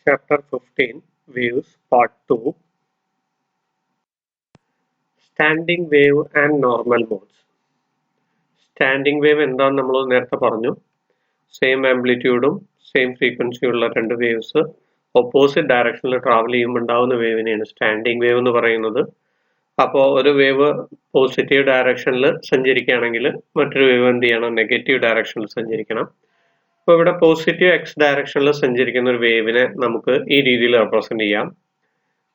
Chapter 15 Waves Part 2 Standing Wave and Normal Modes. Standing wave എന്താണെന്ന് നമ്മൾ നേരത്തെ പറഞ്ഞു. സെയിം ആംപ്ലിറ്റ്യൂഡും സെയിം ഫ്രീക്വൻസിയും ഉള്ള രണ്ട് വേവ്സ് ഓപ്പോസിറ്റ് ഡയറക്ഷനിൽ ട്രാവൽ ചെയ്യുമ്പോൾ ഉണ്ടാവുന്ന വേവിനെയാണ് സ്റ്റാൻഡിങ് വേവ് എന്ന് പറയുന്നത്. അപ്പോൾ ഒരു വേവ് പോസിറ്റീവ് ഡയറക്ഷനിൽ സഞ്ചരിക്കുകയാണെങ്കിൽ മറ്റൊരു വേവ് എന്ത് ചെയ്യണം? നെഗറ്റീവ് ഡയറക്ഷനിൽ സഞ്ചരിക്കണം. അപ്പോൾ ഇവിടെ പോസിറ്റീവ് എക്സ് ഡയറക്ഷനിൽ സഞ്ചരിക്കുന്ന ഒരു വേവിനെ നമുക്ക് ഈ രീതിയിൽ റെപ്രസെന്റ് ചെയ്യാം.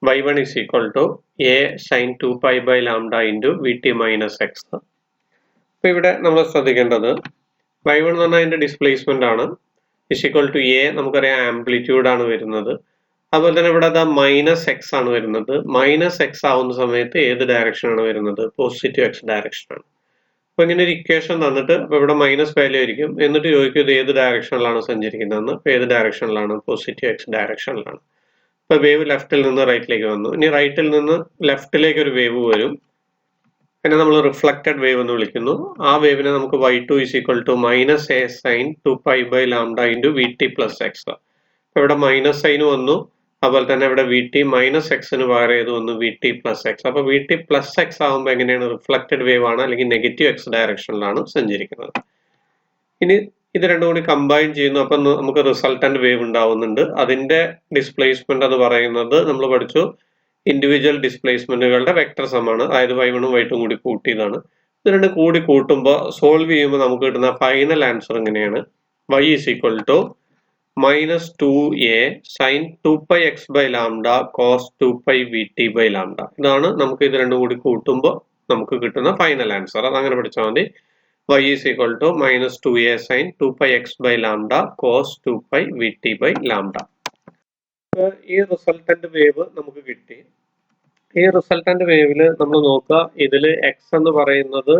y1 is equal to a sin 2 pi by lambda into vt minus x. അപ്പോൾ ഇവിടെ നമ്മൾ ശ്രദ്ധിക്കേണ്ടത് y1 എന്ന് പറഞ്ഞാൽ അതിന്റെ ഡിസ്പ്ലേസ്മെന്റ് ആണ്, ഇസ് ഈക്വൽ ടു a നമുക്കറിയാം ആംപ്ലിറ്റ്യൂഡ് ആണ് വരുന്നത്. അതുപോലെ തന്നെ ഇവിടെ മൈനസ് എക്സ് ആണ് വരുന്നത്. മൈനസ് എക്സ് ആവുന്ന സമയത്ത് ഏത് ഡയറക്ഷൻ ആണ് വരുന്നത്? പോസിറ്റീവ് എക്സ് ഡയറക്ഷൻ ആണ്. അപ്പൊ ഇങ്ങനെ ഒരു ഇക്വേഷൻ തന്നിട്ട് അപ്പൊ ഇവിടെ മൈനസ് വാല്യൂ ആയിരിക്കും, എന്നിട്ട് ചോദിക്കും ഇത് ഏത് ഡയറക്ഷനിലാണ് സഞ്ചരിക്കുന്നതെന്ന്. അപ്പൊ ഏത് ഡയറക്ഷനിലാണ്? Positive X ഡയറക്ഷനിലാണ്. ഇപ്പൊ വേവ് ലെഫ്റ്റിൽ നിന്ന് റൈറ്റിലേക്ക് വന്നു. ഇനി റൈറ്റിൽ നിന്ന് ലെഫ്റ്റിലേക്ക് ഒരു വേവ് വരും, അതിനെ നമ്മൾ റിഫ്ലക്റ്റഡ് വേവ് എന്ന് വിളിക്കുന്നു. ആ വേവിനെ നമുക്ക് y2 is equal to minus a sin 2 pi by lambda into vt plus x. അപ്പൊ ഇവിടെ മൈനസ് സൈൻ വന്നു, അതുപോലെ തന്നെ ഇവിടെ വി ടി മൈനസ് എക്സിന് പകരം ഏത് വന്നു? V T plus X. അപ്പൊ വി ടി പ്ലസ് എക്സ് ആകുമ്പോൾ എങ്ങനെയാണ്? റിഫ്ലക്റ്റഡ് വേവ് ആണ്, അല്ലെങ്കിൽ നെഗറ്റീവ് എക്സ് ഡയറക്ഷനിലാണ് സഞ്ചരിക്കുന്നത്. ഇനി ഇത് രണ്ടും കൂടി കമ്പൈൻ ചെയ്യുന്നു, അപ്പൊ നമുക്ക് റിസൾട്ടന്റ് വേവ് ഉണ്ടാവുന്നുണ്ട്. അതിന്റെ ഡിസ്പ്ലേസ്മെന്റ് എന്ന് പറയുന്നത് നമ്മൾ പഠിച്ചു, ഇൻഡിവിജ്വൽ ഡിസ്പ്ലേസ്മെന്റുകളുടെ വെക്ടർ സമാണ്. അതായത് y1 ഉം y2 കൂടി കൂട്ടിയതാണ്. ഇത് രണ്ടും കൂടി കൂട്ടുമ്പോൾ സോൾവ് ചെയ്യുമ്പോൾ നമുക്ക് കിട്ടുന്ന ഫൈനൽ ആൻസർ എങ്ങനെയാണ്? y is equal to minus 2a sin 2 pi x by lambda cos 2 pi vt by lambda. ഇതാണ് നമുക്ക് ഇത് രണ്ടും കൂടി കൂട്ടുമ്പോൾ നമുക്ക് കിട്ടുന്ന ഫൈനൽ ആൻസർ. അത് അങ്ങനെ പഠിച്ചാൽ മതി. y is equal to minus 2a sin 2 pi x by lambda cos 2 pi vt by lambda. ഈ റിസൾട്ടന്റ് വേവ് നമുക്ക് കിട്ടി. ഈ റിസൾട്ടന്റ് വേവില് നമ്മൾ നോക്കുക, ഇതില് x എന്ന് പറയുന്നത്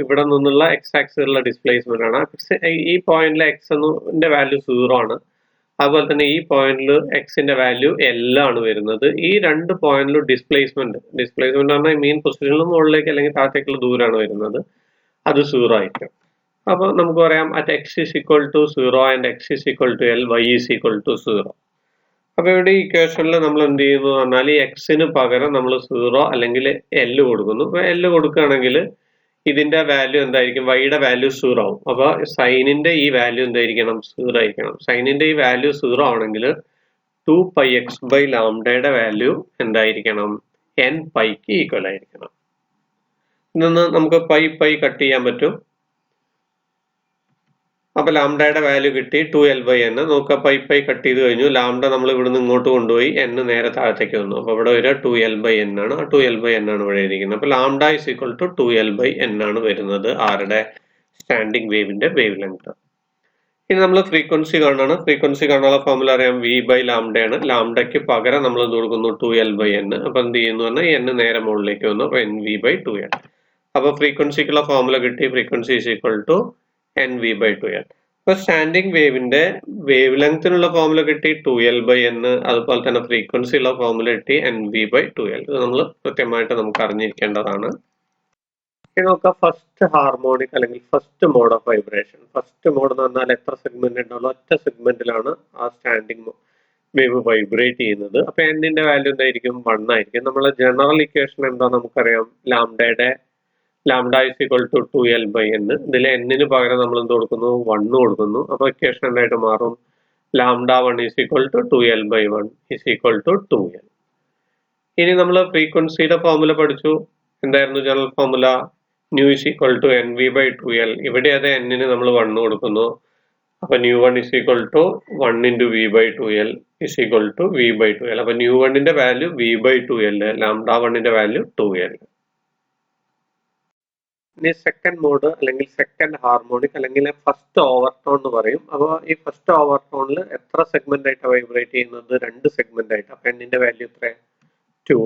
ഇവിടെ നിന്നുള്ള എക്സ് ആക്സിലുള്ള ഡിസ്പ്ലേസ്മെന്റ് ആണ്. ഈ പോയിന്റിലെ എക്സ് എന്നിന്റെ വാല്യൂ 0 ആണ്. അതുപോലെ തന്നെ ഈ പോയിന്റിൽ എക്സിന്റെ വാല്യൂ L ആണ് വരുന്നത്. ഈ രണ്ട് പോയിന്റിലും ഡിസ്പ്ലേസ്മെന്റ് പറഞ്ഞാൽ മീൻ പൊസിഷനിൽ മുകളിലേക്ക് അല്ലെങ്കിൽ താഴത്തേക്കുള്ള ദൂരമാണ് വരുന്നത്. അത് 0 ആയിരിക്കും. അപ്പൊ നമുക്ക് പറയാം at x is equal to 0 and x is equal to L, y is equal to 0. അപ്പൊ ഇവിടെ ഈ ഇക്വേഷനിൽ നമ്മൾ എന്ത് ചെയ്യുന്നു പറഞ്ഞാൽ ഈ എക്സിന് പകരം നമ്മൾ 0 അല്ലെങ്കിൽ L കൊടുക്കുന്നു. അപ്പൊ L കൊടുക്കുകയാണെങ്കിൽ ഇതിന്റെ വാല്യൂ എന്തായിരിക്കും? വൈയുടെ വാല്യൂ 0 ആവും. അപ്പൊ സൈനിന്റെ ഈ വാല്യൂ എന്തായിരിക്കണം? 0 ആയിരിക്കണം. സൈനിന്റെ ഈ വാല്യൂ 0 ആണെങ്കിൽ 2 pi x by ലാംഡയുടെ വാല്യൂ എന്തായിരിക്കണം? n പൈക്ക് ഈക്വൽ ആയിരിക്കണം. ഇന്ന് നമുക്ക് പൈ കട്ട് ചെയ്യാൻ പറ്റും. അപ്പൊ ലാംഡയുടെ വാല്യൂ കിട്ടി 2l/n. നോക്കുക, പൈ കട്ട് ചെയ്ത് കഴിഞ്ഞു. ലാംഡ നമ്മൾ ഇവിടുന്ന് ഇങ്ങോട്ട് കൊണ്ടുപോയി, n നേരെ താഴത്തേക്ക് വന്നു. അപ്പൊ ഇവിടെ വരിക 2l/n ആണ്. ആ 2l/n ആണ് ഇവിടെ എഴുതിയിരിക്കുന്നത്. അപ്പൊ lambda is equal to 2l/n ആണ് വരുന്നത് ആരുടെ? സ്റ്റാൻഡിങ് വേവിന്റെ വേവ് ലെങ്ത്. ഇനി നമ്മൾ ഫ്രീക്വൻസി കാണാണ്. ഫ്രീക്വൻസി കാണാനുള്ള ഫോർമുല അറിയാം, v/ലാംഡയാണ്. ലാംഡയ്ക്ക് പകരം നമ്മൾ എന്ത് കൊടുക്കുന്നു? 2l/n. അപ്പൊ എന്ത് ചെയ്യുന്നു പറഞ്ഞാൽ n നേരെ മുകളിലേക്ക് വന്നു. അപ്പൊ nv/2l. അപ്പൊ ഫ്രീക്വൻസിക്കുള്ള ഫോർമുല കിട്ടി. Frequency is equal to nv/2l. അപ്പൊ സ്റ്റാൻഡിങ് വേവിന്റെ വേവ് ലെങ്തിനുള്ള ഫോർമുല കിട്ടി 2l/n. അതുപോലെ തന്നെ ഫ്രീക്വൻസി ഉള്ള ഫോർമുല കിട്ടി nv/2l. ഇത് നമ്മൾ കൃത്യമായിട്ട് നമുക്ക് അറിഞ്ഞിരിക്കേണ്ടതാണ്. ഇനി നോക്കാം ഫസ്റ്റ് ഹാർമോണിക് അല്ലെങ്കിൽ first mode of vibration. First mode എന്ന് പറഞ്ഞാൽ എത്ര സെഗ്മെന്റ് ഉണ്ടാവുള്ളൂ? ഒറ്റ സെഗ്മെന്റിലാണ് ആ സ്റ്റാൻഡിങ് വേവ് വൈബ്രേറ്റ് ചെയ്യുന്നത്. അപ്പൊ എന്നിന്റെ വാല്യൂ എന്തായിരിക്കും? 1 ആയിരിക്കും. നമ്മളെ ജനറൽ ഇക്വേഷൻ എന്താ നമുക്കറിയാം, lambda is equal to 2l/n. ഇതിൽ എന്നിന് പകരം നമ്മൾ എന്ത് കൊടുക്കുന്നു? 1 കൊടുക്കുന്നു. അപ്പൊ ഇക്വേഷൻ എന്തായിട്ട് മാറും? λ1 is equal to 2l/1 is equal to 2l. ഇനി നമ്മൾ ഫ്രീക്വൻസിയുടെ ഫോർമുല പഠിച്ചു. എന്തായിരുന്നു general formula? New is equal to nv/2l. ഇവിടെ അത് എന്നിന് നമ്മൾ 1 കൊടുക്കുന്നു. അപ്പൊ ν1 is equal to 1 into v/2l is equal to v/2l. അപ്പൊ ν1ന്റെ വാല്യൂ v/2l, λ1ന്റെ വാല്യൂ 2l. ഇനി സെക്കൻഡ് മോഡ് അല്ലെങ്കിൽ സെക്കൻഡ് ഹാർമോണിക് അല്ലെങ്കിൽ ഫസ്റ്റ് ഓവർടോൺ എന്ന് പറയും. അപ്പോൾ ഈ ഫസ്റ്റ് ഓവർടോണിൽ എത്ര സെഗ്മെന്റ് ആയിട്ടാണ് വൈബ്രേറ്റ് ചെയ്യുന്നത്? 2 സെഗ്മെന്റ് ആയിട്ട്. അപ്പൊ എന്നിന്റെ വാല്യൂ എത്ര? 2.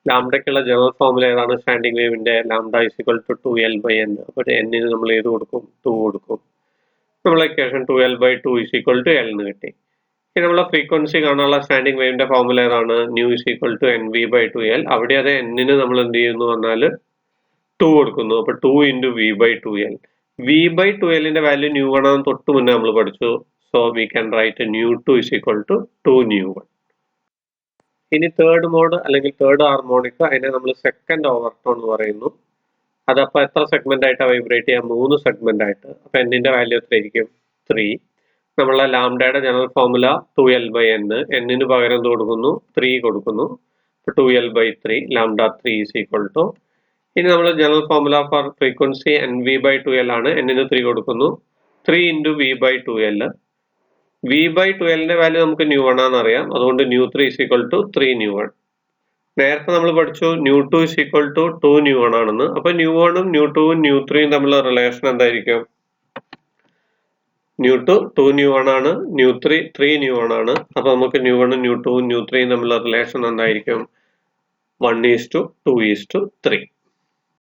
ലാംഡയ്ക്കുള്ള ജനറൽ ഫോർമുല ഏതാണ്? സ്റ്റാൻഡിങ് വേവിന്റെ lambda is equal to 2l/n. അപ്പോൾ എന്നിന് നമ്മൾ ഏത് കൊടുക്കും? 2 കൊടുക്കും. നമ്മളെ equation 2l/2 is equal to l എന്ന് കിട്ടി. ഇനി നമ്മളെ ഫ്രീക്വൻസി കാണാനുള്ള സ്റ്റാൻഡിങ് വേവിന്റെ ഫോർമുല ഏതാണ്? New is equal to nv/2l. അവിടെ അത് എന്നിന് നമ്മൾ എന്ത് ചെയ്യുന്നു പറഞ്ഞാൽ 2 കൊടുക്കുന്നു. അപ്പൊ 2 into v/2l. v/2lന്റെ വാല്യൂ ν1 തൊട്ട് മുന്നേ നമ്മൾ പഠിച്ചു. So we can write nu 2 is equal to 2 nu 1. ഇനി തേർഡ് മോഡ് അല്ലെങ്കിൽ തേർഡ് ഹാർമോണിക്, അതിനെ നമ്മൾ സെക്കൻഡ് ഓവർടോൺ എന്ന് പറയുന്നു. അതപ്പോൾ എത്ര സെഗ്മെന്റ് ആയിട്ടാണ് വൈബ്രേറ്റ് ചെയ്യാം? 3 സെഗ്മെന്റ് ആയിട്ട്. അപ്പൊ എന്നിന്റെ വാല്യൂ എത്രയായിരിക്കും? 3. നമ്മളെ ലാംഡയുടെ ജനറൽ ഫോർമുല 2l/n. എന്നിന് പകരം എന്ത് കൊടുക്കുന്നു? 3 കൊടുക്കുന്നു. 2l/3 lambda 3 is equal to. ഇനി നമ്മൾ general formula four frequency nv/2l ആണ്. എന്നിന് 3 കൊടുക്കുന്നു. 3 into v/2l. v/2l വാല്യൂ നമുക്ക് ന്യൂ 1 ആണെന്ന് അറിയാം. അതുകൊണ്ട് nu 3 is equal to 3 nu 1. നേരത്തെ നമ്മൾ പഠിച്ചു nu 2 is equal to 2 nu 1 ആണെന്ന്. അപ്പൊ nu 1ഉം nu 2ഉം nu 3ഉം തമ്മിലുള്ള റിലേഷൻ എന്തായിരിക്കും? nu 2 2 nu 1 ആണ്, nu 3 3 nu 1 ആണ്. അപ്പൊ നമുക്ക് nu 1ഉം nu 2ഉം nu 3ഉം തമ്മിലുള്ള റിലേഷൻ എന്തായിരിക്കും? 1:2:3.